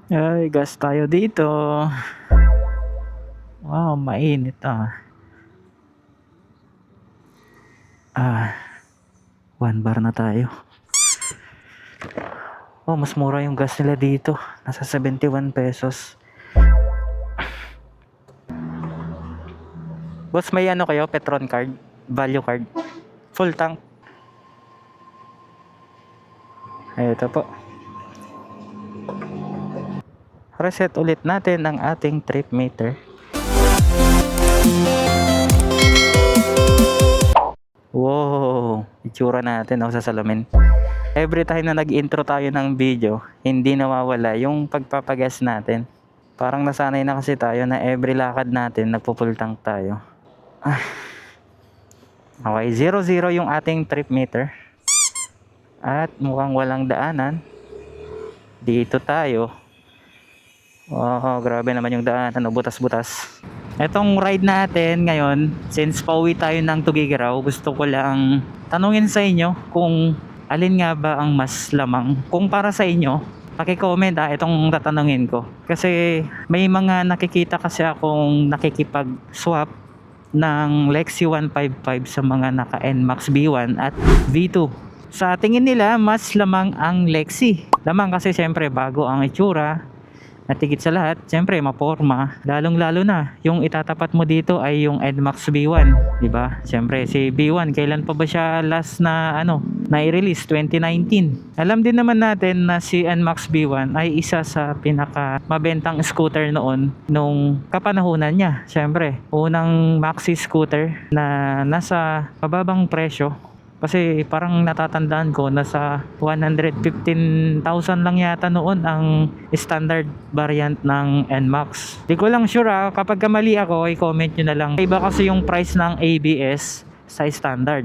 Ay, gas tayo dito. Wow, mainit ah. Ah, 1 bar na tayo. Oh, mas mura yung gas nila dito. Nasa 71 pesos. Boss, may ano kayo? Petron card? Value card? Full tank? Ay, ito po. Reset ulit natin ang ating trip meter. Wow, itsura natin sa salamin. Every time na nag-intro tayo ng video, hindi nawawala yung pagpapagas natin. Parang nasanay na kasi tayo na every lakad natin nagpo-full tank tayo. Okay, 0-0 yung ating trip meter. At mukhang walang daanan. Dito tayo. Oh, grabe naman yung daan. Butas-butas. Etong ride natin ngayon, since pauwi tayo ng Tugigaraw, gusto ko lang tanungin sa inyo kung alin nga ba ang mas lamang. Kung para sa inyo, paki-comment itong tatanungin ko. Kasi may mga nakikita kasi akong nakikipag-swap ng Lexi 155 sa mga naka NMAX B1 at V2. Sa tingin nila, mas lamang ang Lexi. Lamang kasi syempre bago ang itsura. At higit sa lahat, syempre maporma. Lalong lalo na, yung itatapat mo dito ay yung NMAX B1, di ba? Syempre si B1, kailan pa ba siya last na na-release? 2019. Alam din naman natin na si NMAX B1 ay isa sa pinaka mabentang scooter noon nung kapanahunan niya. Syempre, unang maxi scooter na nasa mababang presyo. Kasi parang natatandaan ko nasa 115,000 lang yata noon ang standard variant ng NMAX. Di ko lang sure kapag mali ako, i-comment nyo na lang. Iba kasi yung price ng ABS sa standard.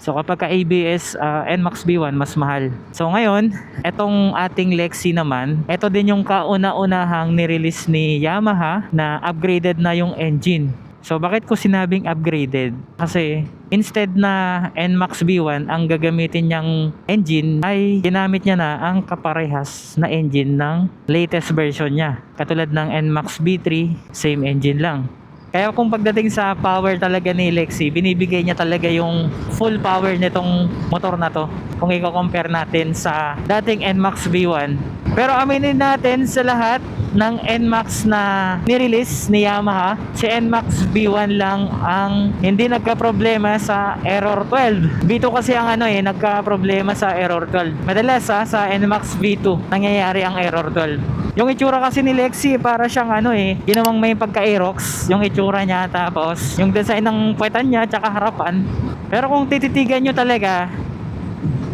So kapag ka ABS NMAX B1 mas mahal. So ngayon, etong ating Lexi naman, ito din yung kauna-unahang nirelease ni Yamaha na upgraded na yung engine. So bakit ko sinabing upgraded? Kasi instead na NMAX B1 ang gagamitin niyang engine ay ginamit niya na ang kaparehas na engine ng latest version niya. Katulad ng NMAX B3, same engine lang. Kaya kung pagdating sa power talaga ni Lexi, binibigay niya talaga yung full power nitong motor na to kung i-compare natin sa dating NMAX B1. Pero aminin natin sa lahat ng NMAX na nirelease ni Yamaha, si NMAX B1 lang ang hindi nagka-problema sa error 12. B2 kasi ang nagka-problema sa error 12. Madalas sa NMAX B2 nangyayari ang error 12. Yung itsura kasi ni Lexi para siyang ginawang may pagka-Aerox yung itsura niya, tapos yung design ng puwetan niya tsaka harapan. Pero kung tititigan nyo talaga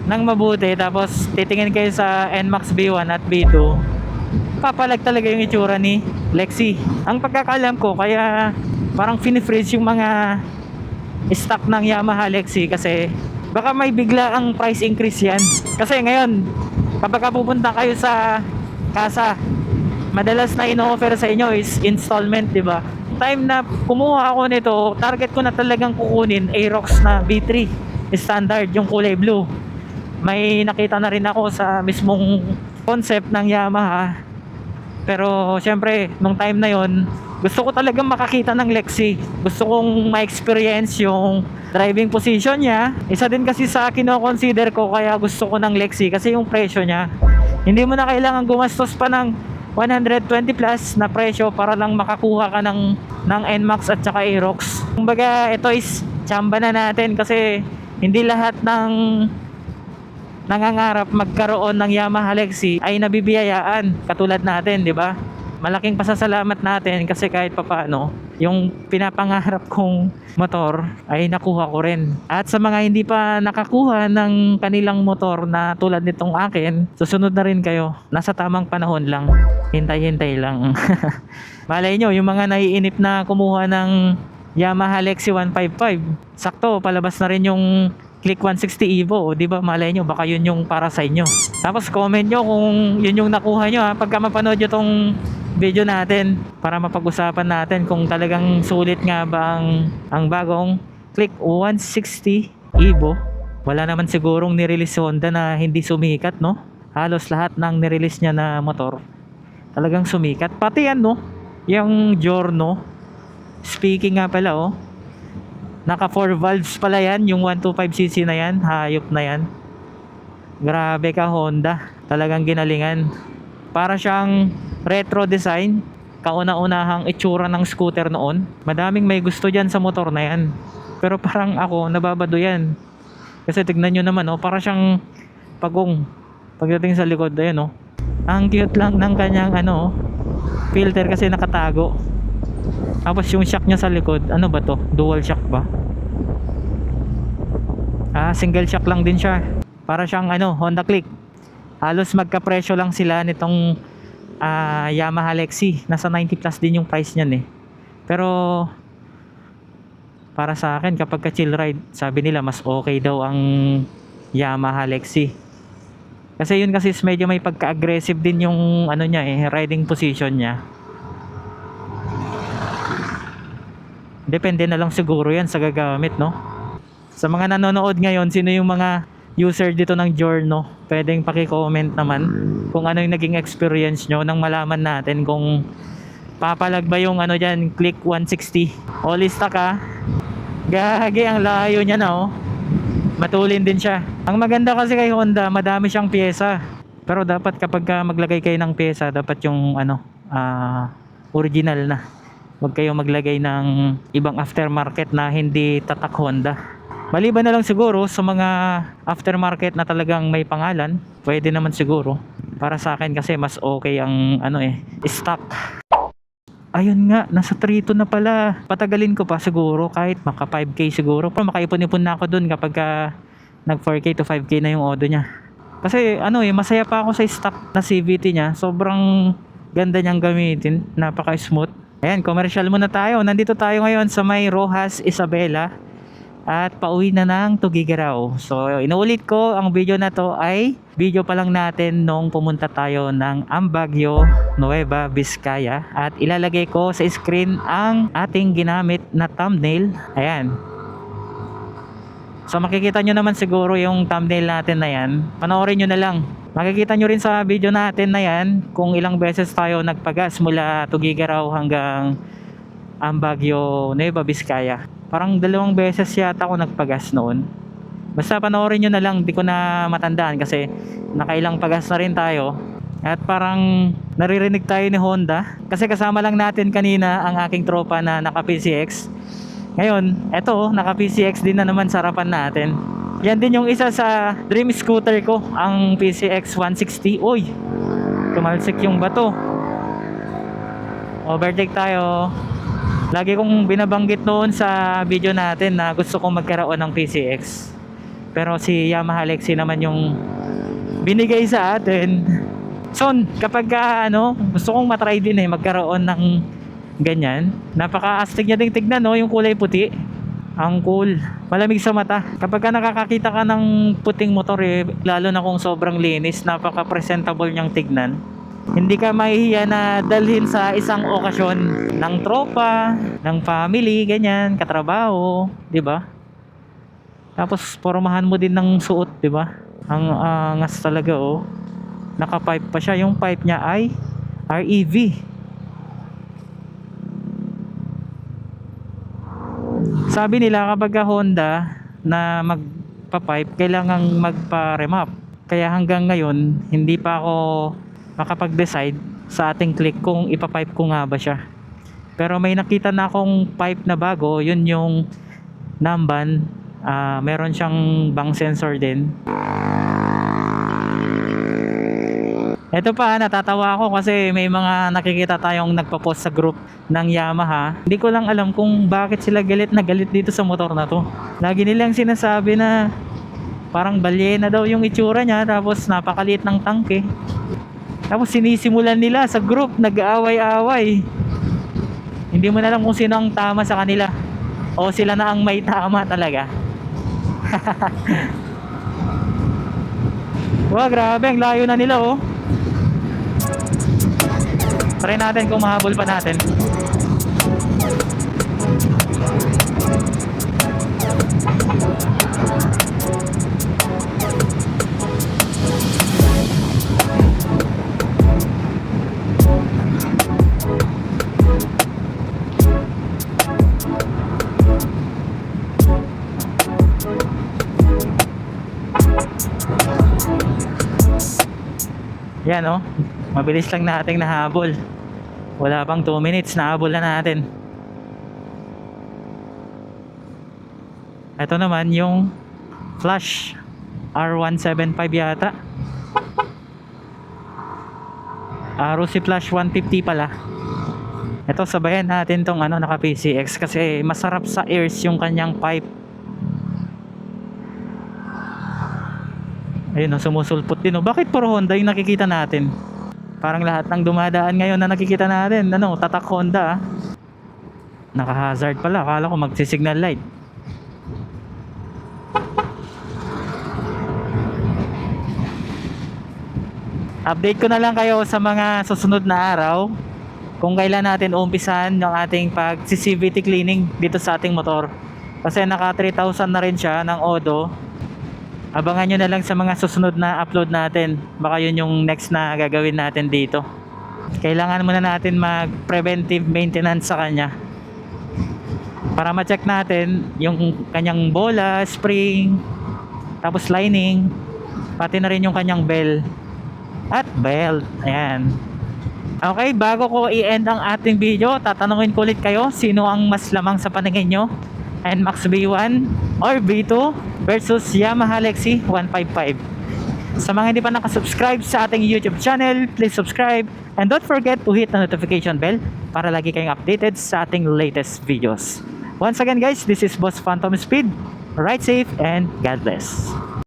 ng mabuti, tapos titingin kayo sa NMAX B1 at B2, papalag talaga yung itsura ni Lexi. Ang pagkakalam ko, kaya parang fini-freeze yung mga stock ng Yamaha Lexi kasi baka may bigla ang price increase yan. Kasi ngayon, kapag pupunta kayo sa kasa, madalas na ino-offer sa inyo is installment, di ba? Time na kumuha ako nito, target ko na talagang kukunin Aerox na B3 standard, yung kulay blue. May nakita na rin ako sa mismong concept ng Yamaha. Pero syempre, nung time na yon, gusto ko talagang makakita ng Lexi. Gusto kong ma-experience yung driving position niya. Isa din kasi sa kino-consider ko kaya gusto ko ng Lexi kasi yung presyo niya. Hindi mo na kailangan gumastos pa ng 120 plus na presyo para lang makakuha ka ng NMAX at saka Aerox. Kumbaga, ito is tsamba na natin kasi hindi lahat ng nangangarap magkaroon ng Yamaha Lexi ay nabibiyayaan katulad natin, di ba? Malaking pasasalamat natin kasi kahit papaano yung pinapangarap kong motor ay nakuha ko rin. At sa mga hindi pa nakakuha ng kanilang motor na tulad nitong akin, susunod na rin kayo. Nasa tamang panahon lang. Hintay-hintay lang. Malay nyo, yung mga naiinip na kumuha ng Yamaha Lexi 155, sakto, palabas na rin yung Click 160 Evo, di ba? Malay nyo, baka yun yung para sa inyo. Tapos comment nyo kung yun yung nakuha nyo pagka mapanood nyo tong video natin para mapag-usapan natin kung talagang sulit nga ba ang bagong Click 160 Evo. Wala naman sigurong nirelease Honda na hindi sumikat, no? Halos lahat ng nirelease niya na motor Talagang sumikat. Pati ano, yung Giorno. Speaking nga pala oh. Naka 4 valves pala yan, yung 125cc na yan, hayop na yan. Grabe ka Honda, talagang ginalingan. Para siyang retro design, kauna-unahang itsura ng scooter noon. Madaming may gusto dyan sa motor na yan. Pero parang ako, nababado yan. Kasi tignan nyo naman oh, para siyang pagong. Pagdating sa likod, ayan oh. Ang cute lang ng kanyang ano, filter kasi nakatago. Tapos yung shock niya sa likod, ano ba to? Dual shock ba? Single shock lang din siya. Para siyang ano, Honda Click. Halos magkapresyo lang sila nitong Yamaha Lexi. Nasa 90 plus din yung price niyan eh. Pero para sa akin kapag ka chill ride, sabi nila mas okay daw ang Yamaha Lexi. Kasi yun kasi medyo may pagka-aggressive din yung ano niya eh, riding position niya. Depende na lang siguro yan sa gagamit, no? Sa mga nanonood ngayon, sino yung mga user dito ng Giorno? Pwedeng paki-comment naman kung ano yung naging experience nyo nang malaman natin kung papalag ba yung ano dyan, Click 160. O lista ka. Gagi, ang layo niya na oh. Matulin din siya. Ang maganda kasi kay Honda, madami siyang pyesa. Pero dapat kapag maglagay kayo ng pyesa, dapat yung ano, original na. Huwag kayo maglagay ng ibang aftermarket na hindi tatak Honda. Maliban na lang siguro sa mga aftermarket na talagang may pangalan, pwede naman siguro. Para sa akin kasi mas okay ang ano eh, stock. Ayun nga, nasa 3.2 na pala. Patagalin ko pa siguro kahit maka 5k siguro. Pero makaipon-ipon na ako dun kapag nag 4k to 5k na yung odo niya. Kasi ano eh, masaya pa ako sa stock na CVT niya. Sobrang ganda niyang gamitin. Napaka smooth. Ayan, commercial muna tayo. Nandito tayo ngayon sa may Rojas Isabela. At pauwi na ng Tuguegarao. So inuulit ko, ang video na to ay video pa lang natin nung pumunta tayo ng Ambagyo, Nueva Vizcaya. At ilalagay ko sa screen ang ating ginamit na thumbnail. Ayan. So makikita nyo naman siguro yung thumbnail natin na yan. Panoorin nyo na lang. Makikita nyo rin sa video natin na yan kung ilang beses tayo nagpagas mula Tuguegarao hanggang Ambagyo, Nueva Vizcaya. Parang 2 beses yata ako nagpagas noon. Basta panoorin nyo na lang, di ko na matandaan kasi nakailang pagas na rin tayo. At parang naririnig tayo ni Honda. Kasi kasama lang natin kanina ang aking tropa na naka PCX. Ngayon, eto naka PCX din na naman sa harapan natin. Yan din yung isa sa dream scooter ko, ang PCX 160. Uy, tumalsik yung bato. Overtake tayo. Lagi kong binabanggit noon sa video natin na gusto kong magkaroon ng PCX. Pero si Yamaha Lexi naman yung binigay sa atin. So, kapag gusto kong matry din eh, magkaroon ng ganyan. Napaka-astig niya ding tignan, no? Yung kulay puti. Ang cool. Malamig sa mata. Kapag nakakakita ka ng puting motor eh, lalo na kung sobrang linis, napaka-presentable niyang tignan. Hindi ka mahihiya na dalhin sa isang okasyon ng tropa, ng family, ganyan, katrabaho, 'di ba? Tapos pormahan mo din ng suot, 'di ba? Ang angas talaga oh. Naka-pipe pa siya, yung pipe niya ay REV. Sabi nila kapag Honda na magpa-pipe, kailangang magpa-remap. Kaya hanggang ngayon, hindi pa ako makapag-decide sa ating Click kung ipapipe ko nga ba siya. Pero may nakita na akong pipe na bago, yun yung Namban. Meron siyang bang sensor din. Ito pa, natatawa ako kasi may mga nakikita tayong nagpa-post sa group ng Yamaha. Hindi ko lang alam kung bakit sila galit na galit dito sa motor na to. Lagi nilang sinasabi na parang balyena daw yung itsura niya, tapos napakaliit ng tangke. Tapos sinisimulan nila sa group, nag-aaway-aaway. Hindi mo na alam kung sino ang tama sa kanila o sila na ang may tama talaga. Wow, grabe, ang layo na nila oh. Try natin kung mahabol pa natin. Yan oh. Mabilis lang nating nahabol. Wala pang 2 minutes, nahabol na natin. Ito naman yung Flash R175 yata. Rossi Flash 150 pala. Ito sabayan natin tong ano, naka PCX kasi masarap sa ears yung kanyang pipe. Ayun, sumusulpot din. Bakit puro Honda yung nakikita natin? Parang lahat ng dumadaan ngayon na nakikita natin, ano, tatak Honda. Naka-hazard pala. Akala ko magsi-signal light. Update ko na lang kayo sa mga susunod na araw kung kailan natin umpisahan yung ating pag-CVT cleaning dito sa ating motor. Kasi naka 3,000 na rin siya ng Odo. Abangan nyo na lang sa mga susunod na upload natin. Baka yun yung next na gagawin natin dito. Kailangan muna natin mag-preventive maintenance sa kanya. Para ma-check natin yung kanyang bola, spring, tapos lining, pati na rin yung kanyang bell at belt. Ayan. Okay, bago ko i-end ang ating video, tatanungin ko ulit kayo, sino ang mas lamang sa paningin nyo? NMAX V1 or V2 versus Yamaha Lexi 155? Sa mga hindi pa nakasubscribe sa ating YouTube channel, please subscribe and don't forget to hit the notification bell para lagi kayong updated sa ating latest videos. Once again guys, this is Boss Phantom Speed. Ride safe and God bless.